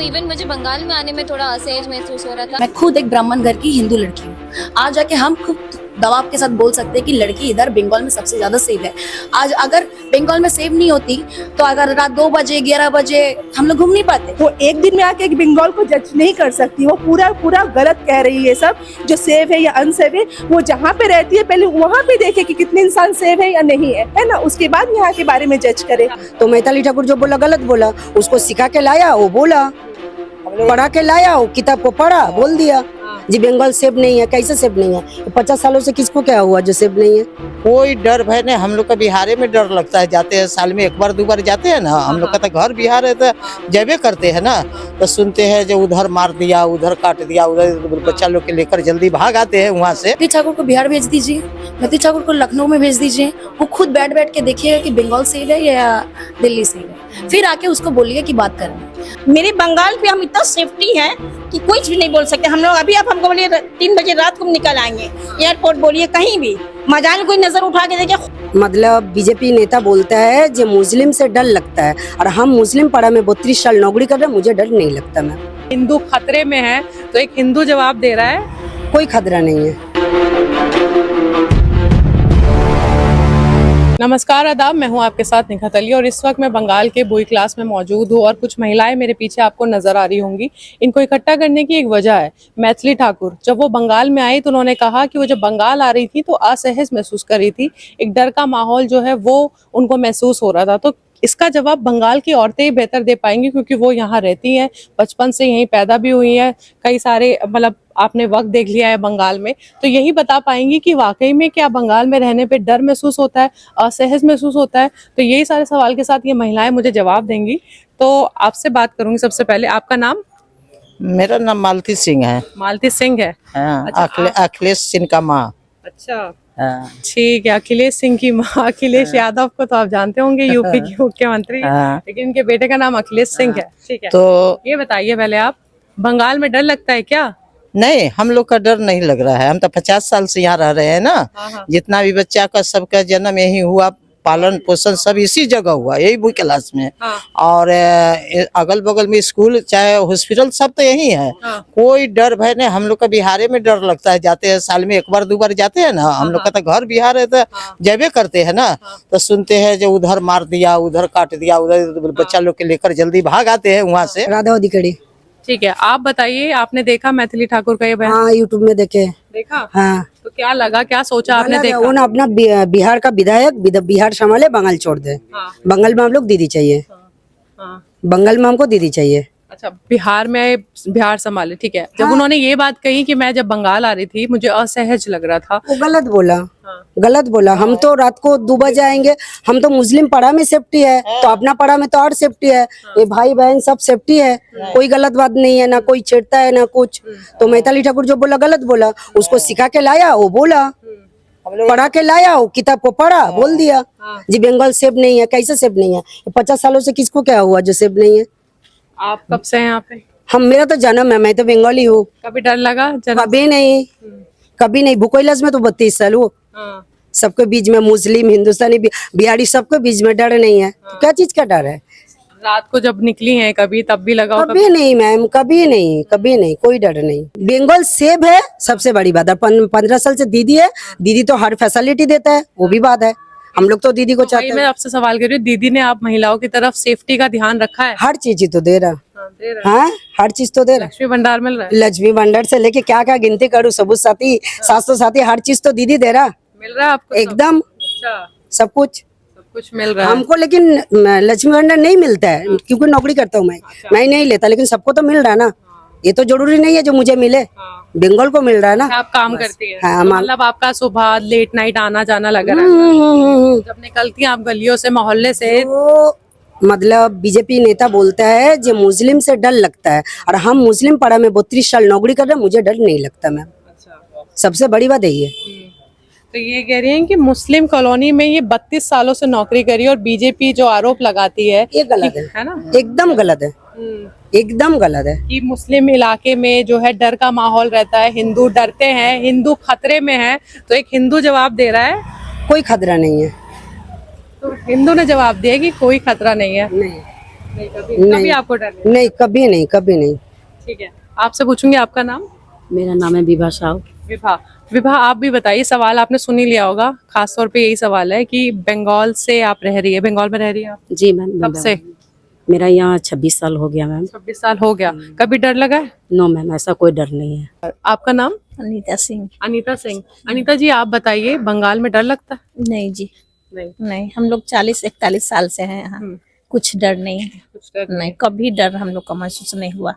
Even मुझे बंगाल में आने में थोड़ा असहज महसूस हो रहा था। मैं खुद एक ब्राह्मण घर की हिंदू लड़की हूँ। आज जाके हम खुद दबाव के साथ बोल सकते हैं कि लड़की इधर बंगाल में सबसे ज्यादा सेफ है। आज अगर बंगाल में सेफ नहीं होती तो अगर रात 2 बजे 11 बजे हम लोग घूम नहीं पाते। वो एक दिन में आके एक बंगाल को जज नहीं कर सकती। वो पूरा पूरा गलत कह रही है। सब जो सेफ है या अनसेफ है वो जहाँ पे रहती है पहले वहाँ पे देखे कि कितने इंसान सेफ है या नहीं है ना, उसके बाद यहाँ के बारे में जज करे। तो मैथिली ठाकुर जो बोला गलत बोला, उसको सिखा के लाया, वो बोला, पढ़ा के लाया, वो किताब को पढ़ा, बोल दिया जी बंगाल सेफ नहीं है। कैसे सेफ नहीं है? 50 सालों से किसको क्या हुआ जो सेफ नहीं है? कोई डर भय नहीं। हम लोग का बिहारे में डर लगता है, जाते हैं साल में 1 बार 2 बार जाते हैं ना। हम लोग का तो घर बिहार है, तो जबे करते हैं ना, तो सुनते हैं जो उधर मार दिया, उधर काट दिया, उधर बच्चा लोग के लेकर जल्दी भाग आते हैं वहाँ से। मैथिली ठाकुर को बिहार भेज दीजिए, मैथिली ठाकुर को लखनऊ में भेज दीजिए। वो खुद बैठ के देखिएगा कि बंगाल सेफ है या दिल्ली सेफ है, फिर आके उसको बोलिए कि बात करना। मेरे बंगाल पे हम इतना सेफ्टी है कि कुछ भी नहीं बोल सकते हम लोग। अभी आप हमको बोलिए 3 बजे रात को निकल आएंगे, एयरपोर्ट बोलिए कहीं भी, मजाल कोई नजर उठा के देखे। मतलब बीजेपी नेता बोलता है जो मुस्लिम से डर लगता है, और हम मुस्लिम पड़ा में 32 साल नौकरी कर रहे हैं, मुझे डर नहीं लगता। मैं हिंदू खतरे में है तो एक हिंदू जवाब दे रहा है, कोई खतरा नहीं है। नमस्कार आदाब, मैं हूं आपके साथ निखत अली और इस वक्त मैं बंगाल के बुई क्लास में मौजूद हूं और कुछ महिलाएं मेरे पीछे आपको नजर आ रही होंगी। इनको इकट्ठा करने की एक वजह है। मैथिली ठाकुर जब वो बंगाल में आई तो उन्होंने कहा कि वो जब बंगाल आ रही थी तो असहज महसूस कर रही थी, एक डर का माहौल जो है वो उनको महसूस हो रहा था। तो इसका जवाब बंगाल की औरतें ही बेहतर दे पाएंगी क्योंकि वो यहाँ रहती हैं, बचपन से यहीं पैदा भी हुई हैं, कई सारे मतलब आपने वक्त देख लिया है बंगाल में, तो यही बता पाएंगी कि वाकई में क्या बंगाल में रहने पे डर महसूस होता है, असहज महसूस होता है। तो यही सारे सवाल के साथ ये महिलाएं मुझे जवाब देंगी। तो आपसे बात करूंगी सबसे पहले। आपका नाम? मेरा नाम मालती सिंह है। मालती सिंह है। हाँ, अच्छा, अखिलेश सिंह का माँ। अच्छा ठीक है, अखिलेश सिंह की माँ। अखिलेश यादव को तो आप जानते होंगे, यूपी के मुख्यमंत्री, लेकिन इनके बेटे का नाम अखिलेश सिंह है। ठीक है, तो ये बताइए पहले आप, बंगाल में डर लगता है क्या? नहीं, हम लोग का डर नहीं लग रहा है। हम तो 50 साल से यहाँ रह रहे हैं ना। जितना भी बच्चा का सबका जन्म यही हुआ, पालन पोषण सब इसी जगह हुआ, यही बुई क्लास में। और अगल बगल में स्कूल चाहे हॉस्पिटल सब तो यही है। कोई डर भय नहीं। हम लोग का बिहारे में डर लगता है, जाते हैं साल में 1 बार 2 बार जाते हैं ना। हम लोग का तो घर बिहार है, तो जबे करते हैं ना, तो सुनते हैं जो उधर मार दिया, उधर काट दिया, उधर बच्चा लोग के लेकर जल्दी भाग आते हैं वहाँ से। राधा अधिकारी। ठीक है, आप बताइए, आपने देखा मैथिली ठाकुर का ये बयान? हाँ, यूट्यूब में देखे। देखा? हाँ। तो क्या लगा, क्या सोचा आपने? देखा वो ना अपना बिहार का विधायक बिहार संभाले, बंगाल छोड़ दे। बंगाल में हम लोग दीदी चाहिए। बंगाल में हमको दीदी चाहिए। अच्छा, बिहार में बिहार संभाले, ठीक है। जब उन्होंने ये बात कही कि मैं जब बंगाल आ रही थी मुझे असहज लग रहा था, वो गलत बोला। गलत बोला। हम तो रात को 2 बजे आएंगे। हम तो मुस्लिम पड़ा में सेफ्टी है, तो अपना पड़ा में तो और सेफ्टी है। ये भाई बहन सब सेफ्टी है, कोई गलत बात नहीं है, ना कोई छेड़ता है ना कुछ। तो मैथिली ठाकुर जो बोला गलत बोला, उसको सिखा के लाया, वो बोला, पढ़ा के लाया, वो किताब को पढ़ा, बोल दिया जी बंगाल सेफ नहीं है। कैसे सेफ नहीं है? 50 सालों से किसको क्या हुआ जो सेफ नहीं है? आप कब से हैं यहाँ पे? मेरा तो जन्म है, मैं तो बंगाली हूँ। कभी डर लगा? कभी नहीं, कभी नहीं। भूकोइलास में तो 32 साल हूँ। सबके बीच में मुस्लिम हिंदुस्तानी बिहारी सबके बीच में डर नहीं है। तो क्या चीज का डर है? रात को जब निकली हैं कभी, तब भी लगा? कभी नहीं मैम, कभी नहीं, कभी नहीं, कोई डर नहीं। बंगाल सेफ है, सबसे बड़ी बात है। 15 साल से दीदी है, दीदी तो हर फैसिलिटी देता है, वो भी बात है। हम लोग तो दीदी को चाहते हैं। मैं आपसे सवाल कर रही हूँ, दीदी ने आप महिलाओं की तरफ सेफ्टी का ध्यान रखा है? हर चीज ही तो दे रहा। हाँ, हर चीज तो दे रहा। लक्ष्मी भंडार मिल रहा है? लक्ष्मी भंडार से लेके क्या क्या गिनती करूँ, सबूत साथी, स्वास्थ्य साथी, हर चीज तो दीदी दे रहा। मिल रहा है आपको? एकदम। अच्छा, सब कुछ मिल रहा है हमको, लेकिन लक्ष्मी भंडार नहीं मिलता है क्योंकि नौकरी करता हूँ मैं नहीं लेता, लेकिन सबको तो मिल रहा है ना। ये तो जरूरी नहीं है जो मुझे मिले, बंगाल को मिल रहा है ना। आप काम करती है? हाँ, तो मतलब आपका सुबह लेट नाइट आना जाना लगा रहता? जब निकलती हैं आप गलियों से, मोहल्ले से? तो मतलब बीजेपी नेता बोलता है जो मुस्लिम से डर लगता है, और हम मुस्लिम पड़ा में 32 साल नौकरी कर रहे हैं, मुझे डर नहीं लगता मैम। सबसे बड़ी बात यही है। तो ये कह रही हैं कि मुस्लिम कॉलोनी में ये 32 सालों से नौकरी करी, और बीजेपी जो आरोप लगाती है ये गलत है ना? एकदम गलत है, एकदम गलत है। कि मुस्लिम इलाके में जो है डर का माहौल रहता है, हिंदू डरते हैं, हिंदू खतरे में है, तो एक हिंदू जवाब दे रहा है कोई खतरा नहीं है। तो हिंदू ने जवाब दिया कि कोई खतरा नहीं है। नहीं, कभी आपको डर नहीं? नहीं, कभी नहीं, कभी नहीं। ठीक है, आपसे पूछूंगी आपका नाम? मेरा नाम है विभा साहू। विभा। विभा, आप भी बताइए, सवाल आपने सुन ही लिया होगा, खास तौर पे यही सवाल है कि बंगाल से आप रह रही है, बंगाल में रह रही है आप जी मैम। कब से? मेरा यहाँ 26 साल हो गया मैम। 26 साल हो गया। कभी डर लगा है? नो मैम, ऐसा कोई डर नहीं है। आपका नाम? अनीता सिंह। अनीता सिंह। अनीता जी, आप बताइए, बंगाल में डर लगता है? नहीं जी, नहीं, नहीं, हम लोग 40-41 साल से हैं यहाँ। कुछ डर नहीं है। कुछ डर नहीं, कभी डर हम लोग का महसूस नहीं हुआ।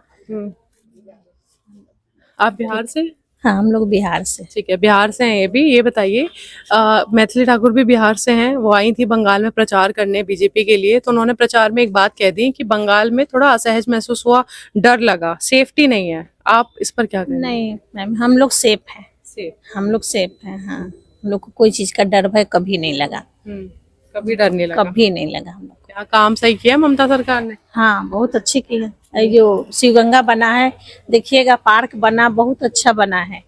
आप बिहार से? हाँ, हम लोग बिहार से। ठीक है, बिहार से हैं ये भी। ये बताइए, मैथिली ठाकुर भी बिहार से हैं, वो आई थी बंगाल में प्रचार करने बीजेपी के लिए, तो उन्होंने प्रचार में एक बात कह दी कि बंगाल में थोड़ा असहज महसूस हुआ, डर लगा, सेफ्टी नहीं है। आप इस पर क्या कहेंगे? नहीं मैम, हम लोग सेफ हैं। सेफ? हम लोग सेफ हैं। हाँ, हम लोग को कोई चीज का डर भय कभी नहीं लगा। कभी डर नहीं लगा? कभी नहीं लगा हम लोग को। क्या काम सही किया ममता सरकार ने? हाँ, बहुत अच्छी की है। ये जो शिवगंगा बना है, देखिएगा, पार्क बना, बहुत अच्छा बना है।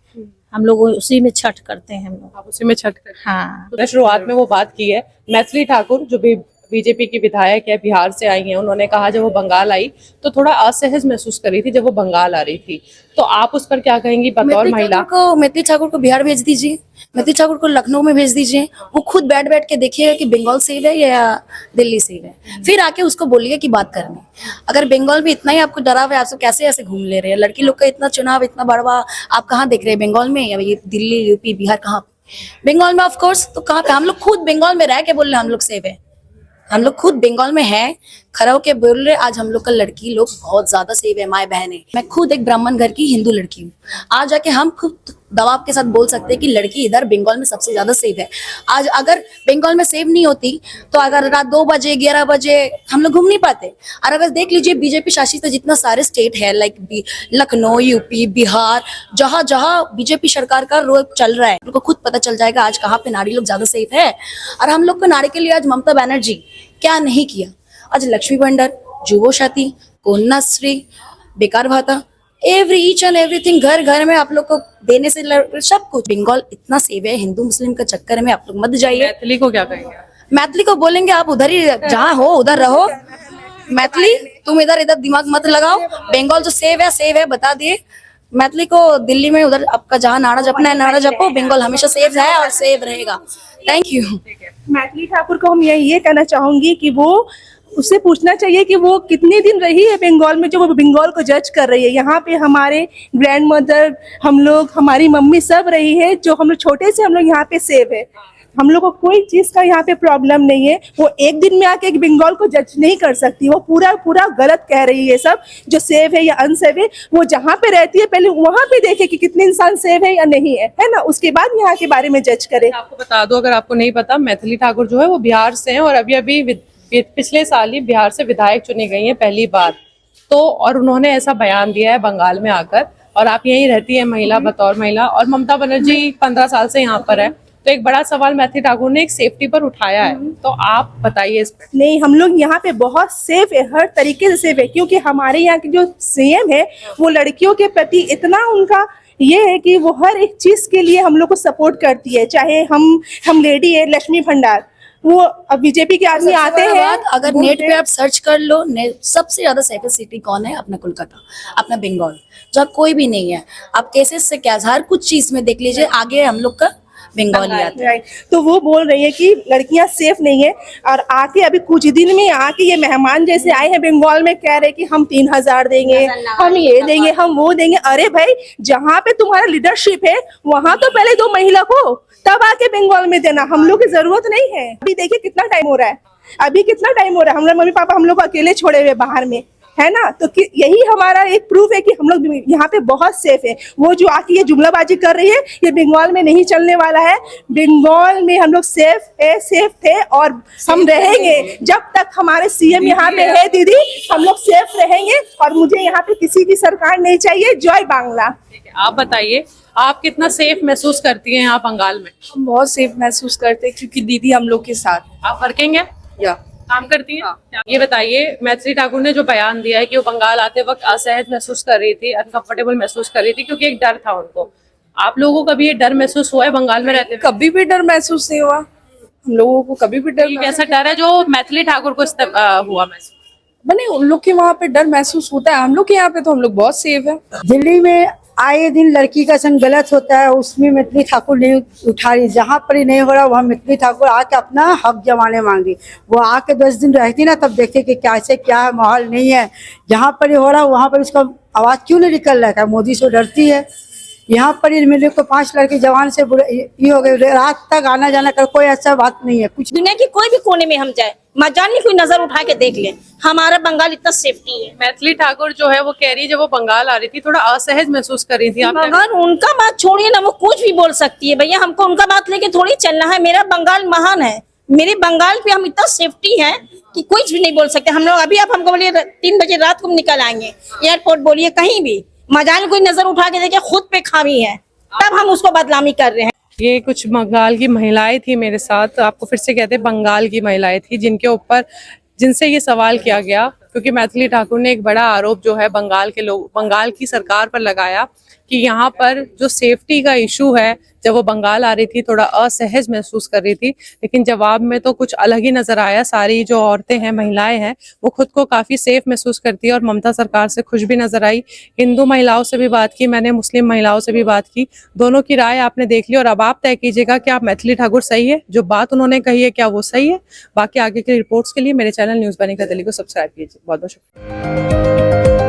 हम लोग उसी में छठ करते हैं हम लोग। आप उसी में छठ करते हैं? हाँ। तो शुरुआत में वो बात की है, मैथिली ठाकुर जो भी बीजेपी की विधायक है, बिहार से आई हैं, उन्होंने कहा जब वो बंगाल आई तो थोड़ा असहज महसूस कर रही थी जब वो बंगाल आ रही थी, तो आप उस पर क्या कहेंगी बतौर महिला? मैथिली ठाकुर को बिहार भेज दीजिए, मैथिली ठाकुर को लखनऊ में भेज दीजिए, वो खुद बैठ बैठ के देखिएगा कि बंगाल सेफ है या दिल्ली सेफ है, फिर आके उसको बोलिए कि बात करनी। अगर बंगाल में इतना ही आपको डराव है, आपसे कैसे ऐसे घूम ले रहे हैं? लड़की लोग का इतना चुनाव, इतना बड़वा, आप कहाँ देख रहे हैं? बंगाल में या ये दिल्ली, यूपी, बिहार, कहाँ? बंगाल में ऑफ कोर्स। तो कहाँ पे? हम लोग खुद बंगाल में रह के बोल रहे हैं हम लोग सेफ है। हम लोग खुद बंगाल में हैं, खड़ा होके बोल रहे, आज हम लोग का लड़की लोग बहुत ज्यादा सेफ है, माए बहन है। मैं खुद एक ब्राह्मण घर की हिंदू लड़की हूँ। आज जाके हम खुद दबाव के साथ बोल सकते हैं कि लड़की इधर बंगाल में सबसे ज्यादा सेफ है। आज अगर बंगाल में सेफ नहीं होती तो अगर रात 2 बजे 11 बजे हम लोग घूम नहीं पाते। और अगर देख लीजिए, बीजेपी शासित जितना सारे स्टेट है, लाइक लखनऊ, यूपी, बिहार, जहां जहां बीजेपी सरकार का रोल चल रहा है, उनको खुद पता चल जाएगा आज कहाँ पे नारी लोग ज्यादा सेफ है। और हम लोग को नारी के लिए आज ममता बनर्जी क्या नहीं किया। आज लक्ष्मी भंडार, जुबोसाथी, कन्याश्री, बेकार भाता, ईच एंड एवरीथिंग घर घर में आप लोग को देने से सब कुछ। बंगाल इतना सेव है, हिंदू मुस्लिम का चक्कर में आप लोग मत जाइए। मैथिली को क्या कहेंगे? मैथिली को बोलेंगे आप उधर ही जहाँ हो उधर रहो। मैथिली तुम इधर इधर दिमाग मत लगाओ, बंगाल जो सेव है बता दिए। मैथिली को दिल्ली में उधर आपका जहाँ नारा जपना है नारा जपो, बंगाल हमेशा सेफ है और सेफ रहेगा। Thank you. मैथिली ठाकुर को हम ये कहना चाहूंगी कि वो उससे पूछना चाहिए कि वो कितने दिन रही है बंगाल में जो वो बंगाल को जज कर रही है। यहाँ पे हमारे ग्रैंड मदर, हम लोग, हमारी मम्मी सब रही है, जो हम लोग छोटे से हम लोग यहाँ पे सेव है। हम लोग को कोई चीज का यहाँ पे प्रॉब्लम नहीं है। वो एक दिन में आके बंगाल को जज नहीं कर सकती। वो पूरा पूरा गलत कह रही है। सब जो सेफ है या अनसेफ है, वो जहाँ पे रहती है पहले वहां पे देखे कि कितने इंसान सेफ है या नहीं है ना, उसके बाद यहाँ के बारे में जज करे। आपको बता दो, अगर आपको नहीं पता, मैथिली ठाकुर जो है वो बिहार से हैं और अभी अभी पिछले साल ही बिहार से विधायक चुनी गई हैं पहली बार। तो और उन्होंने ऐसा बयान दिया है बंगाल में आकर, और आप यहीं रहती है महिला, बतौर महिला, और ममता बनर्जी 15 साल से यहाँ पर है। तो एक बड़ा सवाल मैथिली ठाकुर ने एक सेफ्टी पर उठाया है, तो आप बताइए इस पर। नहीं, हम लोग यहाँ पे बहुत सेफ है, हर तरीके से सेफ है, क्योंकि हमारे यहाँ की जो सीएम है वो लड़कियों के प्रति इतना उनका ये है कि वो हर एक चीज के लिए हम लोग को सपोर्ट करती है। चाहे हम लेडी है, लक्ष्मी भंडार, वो अब बीजेपी के आदमी आते हैं। अगर नेट पे आप सर्च कर लो, सबसे ज्यादा सेफेस्ट सिटी कौन है? अपना कोलकाता, अपना बंगाल, जहाँ कोई भी नहीं है। आप केसेस से क्या, हर कुछ चीज में देख लीजिए, आगे हम लोग का बंगाल ही आता है। तो वो बोल रही है कि लड़कियां सेफ नहीं है, और आके अभी कुछ दिन में आके ये मेहमान जैसे आए हैं बंगाल में, कह रहे कि हम 3000 देंगे, हम ये देंगे, हम वो देंगे। अरे भाई, जहाँ पे तुम्हारा लीडरशिप है वहां तो पहले दो महिला को, तब आके बंगाल में देना। हम लोग की जरूरत नहीं है। अभी देखिए कितना टाइम हो रहा है, अभी कितना टाइम हो रहा है, हम लोग मम्मी पापा हम लोग को अकेले छोड़े हुए बाहर में, है ना। तो यही हमारा एक प्रूफ है कि हम लोग यहाँ पे बहुत सेफ है। वो जो आके ये जुमलाबाजी कर रही है, ये बंगाल में नहीं चलने वाला है। बंगाल में हम लोग सेफ है, सेफ थे और हम रहेंगे जब तक हमारे सीएम यहाँ पे है। दीदी, हम लोग सेफ रहेंगे और मुझे यहाँ पे किसी की सरकार नहीं चाहिए। जय बांग्ला। आप बताइए, आप कितना सेफ महसूस करती हैं यहाँ बंगाल में? हम बहुत सेफ महसूस करते हैं, क्योंकि दीदी हम लोग के साथ। आप वर्किंग है या काम करती हैं? ये बताइए, मैथिली ठाकुर ने जो बयान दिया है कि वो बंगाल आते वक्त असहज महसूस कर रही थी, अनकंफर्टेबल महसूस कर रही थी, क्योंकि एक डर था उनको। आप लोगों को कभी ये डर महसूस हुआ है बंगाल में रहते हुए? कभी भी डर महसूस नहीं हुआ हम लोगों को, कभी भी डर। कैसा डर है जो मैथिली ठाकुर को हुआ महसूस? मैंने उन लोग के वहाँ पे डर महसूस होता है, हम लोग के यहाँ पे तो हम लोग बहुत सेफ है। दिल्ली में आए दिन लड़की का संग गलत होता है, उसमें मैथिली ठाकुर नहीं उठा रही। जहाँ पर ही नहीं हो रहा वहाँ मैथिली ठाकुर आके अपना हक जमाने मांग रही। वो आके 10 दिन रहती ना, तब देखते कि कैसे क्या है, माहौल नहीं है। जहाँ पर ही हो रहा वहाँ पर उसका आवाज क्यों नहीं निकल रहा है? मोदी से डरती है। यहाँ पर ही मेरे को 5 लड़के जवान से ये हो गए, रात तक आना जाना कर, कोई ऐसा बात नहीं है कुछ। दुनिया के कोई भी कोने में हम जाए, मजाल नहीं कोई नजर उठा के देख ले, हमारा बंगाल इतना सेफ्टी है। मैथिली ठाकुर जो है वो कह रही है जब वो बंगाल आ रही थी थोड़ा असहज महसूस कर रही थी। आप मगर उनका बात छोड़िए ना, वो कुछ भी बोल सकती है भैया, हमको उनका बात लेके थोड़ी चलना है। मेरा बंगाल महान है, मेरे बंगाल पे हम इतना सेफ्टी है कि कुछ भी नहीं बोल सकते हम लोग। अभी आप हमको बोलिए 3 बजे रात को निकल आएंगे, एयरपोर्ट बोलिए कहीं भी, मजाल कोई नजर उठा के देखे खुद पे खामी है, तब हम उसको बदनामी कर रहे हैं। ये कुछ बंगाल की महिलाएं थी मेरे साथ, आपको फिर से कहते हैं बंगाल की महिलाएं थी, जिनसे ये सवाल किया गया क्योंकि मैथिली ठाकुर ने एक बड़ा आरोप जो है बंगाल की सरकार पर लगाया कि यहाँ पर जो सेफ्टी का इशू है, जब वो बंगाल आ रही थी थोड़ा असहज महसूस कर रही थी, लेकिन जवाब में तो कुछ अलग ही नजर आया। सारी जो औरतें हैं, महिलाएं हैं, वो खुद को काफी सेफ महसूस करती है और ममता सरकार से खुश भी नजर आई। हिंदू महिलाओं से भी बात की मैंने, मुस्लिम महिलाओं से भी बात की, दोनों की राय आपने देख ली और अब आप तय कीजिएगा कि आप मैथिली ठाकुर सही है, जो बात उन्होंने कही है क्या वो सही है। बाकी आगे की रिपोर्ट्स के लिए मेरे चैनल न्यूज़ बनी का दिल्ली को सब्सक्राइब कीजिए। बहुत बहुत शुक्रिया।